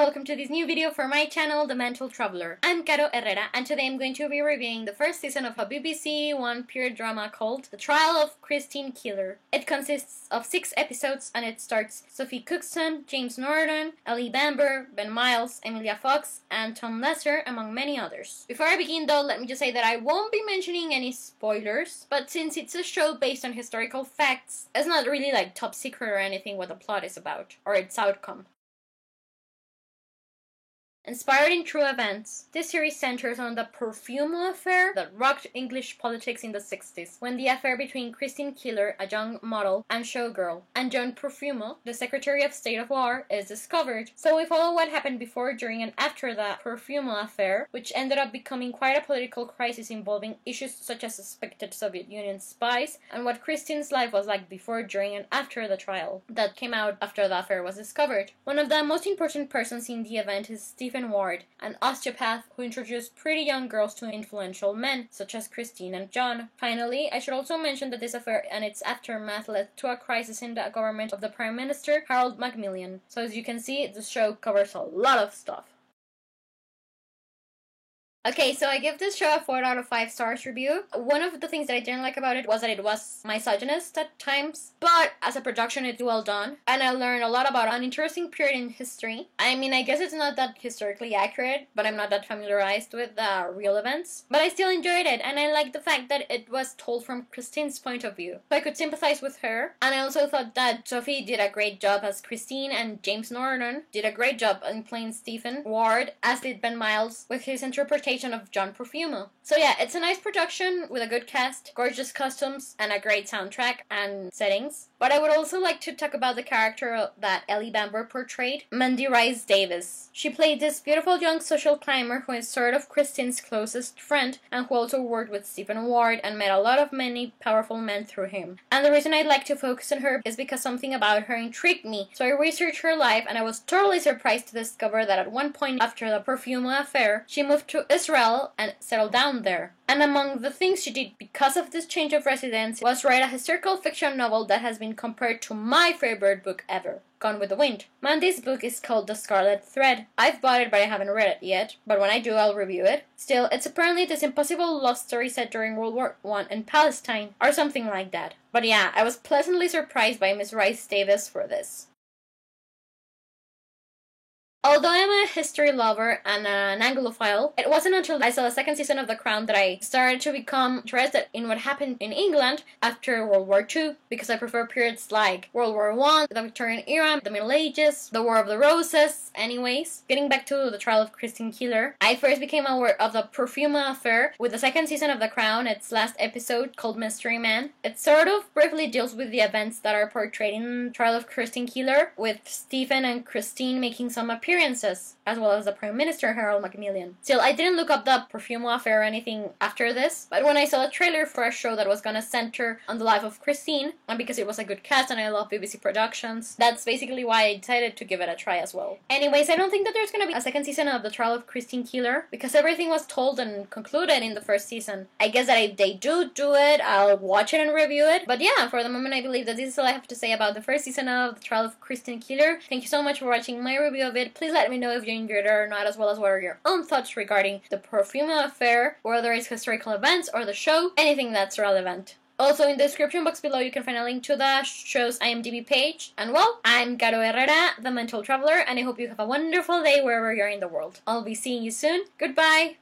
welcome to this new video for my channel, The Mental Traveler. I'm Caro Herrera, and today I'm going to be reviewing the first season of a BBC One period drama called The Trial of Christine Keeler. It consists of 6 episodes, and it stars Sophie Cookson, James Norton, Ellie Bamber, Ben Miles, Emilia Fox, and Tom Lesser, among many others. Before I begin though, let me just say that I won't be mentioning any spoilers, but since it's a show based on historical facts, it's not really like top secret or anything what the plot is about, or its outcome. Inspired in true events, this series centers on the Profumo affair that rocked English politics in the 60s, when the affair between Christine Keeler, a young model and showgirl, and John Profumo, the Secretary of State of War, is discovered. So we follow what happened before, during, and after the Profumo affair, which ended up becoming quite a political crisis involving issues such as suspected Soviet Union spies, and what Christine's life was like before, during, and after the trial that came out after the affair was discovered. One of the most important persons in the event is Stephen Ward, an osteopath who introduced pretty young girls to influential men, such as Christine and John. Finally, I should also mention that this affair and its aftermath led to a crisis in the government of the Prime Minister, Harold Macmillan. So as you can see, the show covers a lot of stuff. Okay, so I give this show a 4 out of 5 stars review. One of the things that I didn't like about it was that it was misogynist at times, but as a production it's well done, and I learned a lot about an interesting period in history. I mean, I guess it's not that historically accurate, but I'm not that familiarized with real events. But I still enjoyed it, and I liked the fact that it was told from Christine's point of view. So I could sympathize with her, and I also thought that Sophie did a great job as Christine, and James Norton did a great job in playing Stephen Ward, as did Ben Miles with his interpretation of John Profumo. So yeah, it's a nice production with a good cast, gorgeous costumes, and a great soundtrack and settings. But I would also like to talk about the character that Ellie Bamber portrayed, Mandy Rice Davis. She played this beautiful young social climber who is sort of Christine's closest friend, and who also worked with Stephen Ward and met a lot of many powerful men through him. And the reason I'd like to focus on her is because something about her intrigued me. So I researched her life, and I was totally surprised to discover that at one point after the Profumo affair, she moved to Israel and settled down there. And among the things she did because of this change of residence was write a historical fiction novel that has been compared to my favorite book ever, Gone with the Wind. Mandy's book is called The Scarlet Thread. I've bought it but I haven't read it yet, but when I do I'll review it. Still, it's apparently this impossible love story set during World War I in Palestine, or something like that. But yeah, I was pleasantly surprised by Miss Rice Davis for this. Although I'm a history lover and an Anglophile, it wasn't until I saw the second season of The Crown that I started to become interested in what happened in England after World War II, because I prefer periods like World War I, the Victorian era, the Middle Ages, the War of the Roses. Anyways, getting back to the trial of Christine Keeler, I first became aware of the Profumo affair with the second season of The Crown, its last episode called Mystery Man. It sort of briefly deals with the events that are portrayed in the trial of Christine Keeler, with Stephen and Christine making some appearances, as well as the Prime Minister Harold Macmillan. Still, I didn't look up the Profumo affair or anything after this, but when I saw a trailer for a show that was gonna center on the life of Christine, and because it was a good cast and I love BBC productions, that's basically why I decided to give it a try as well. Anyways, I don't think that there's gonna be a second season of The Trial of Christine Keeler, because everything was told and concluded in the first season. I guess that if they do it, I'll watch it and review it, but yeah, for the moment I believe that this is all I have to say about the first season of The Trial of Christine Keeler. Thank you so much for watching my review of it. Please let me know if you enjoyed it or not, as well as what are your own thoughts regarding the Profumo affair, whether it's historical events or the show, anything that's relevant. Also, in the description box below you can find a link to the show's IMDb page. And well, I'm Caro Herrera, the Mental Traveler, and I hope you have a wonderful day wherever you're in the world. I'll be seeing you soon. Goodbye!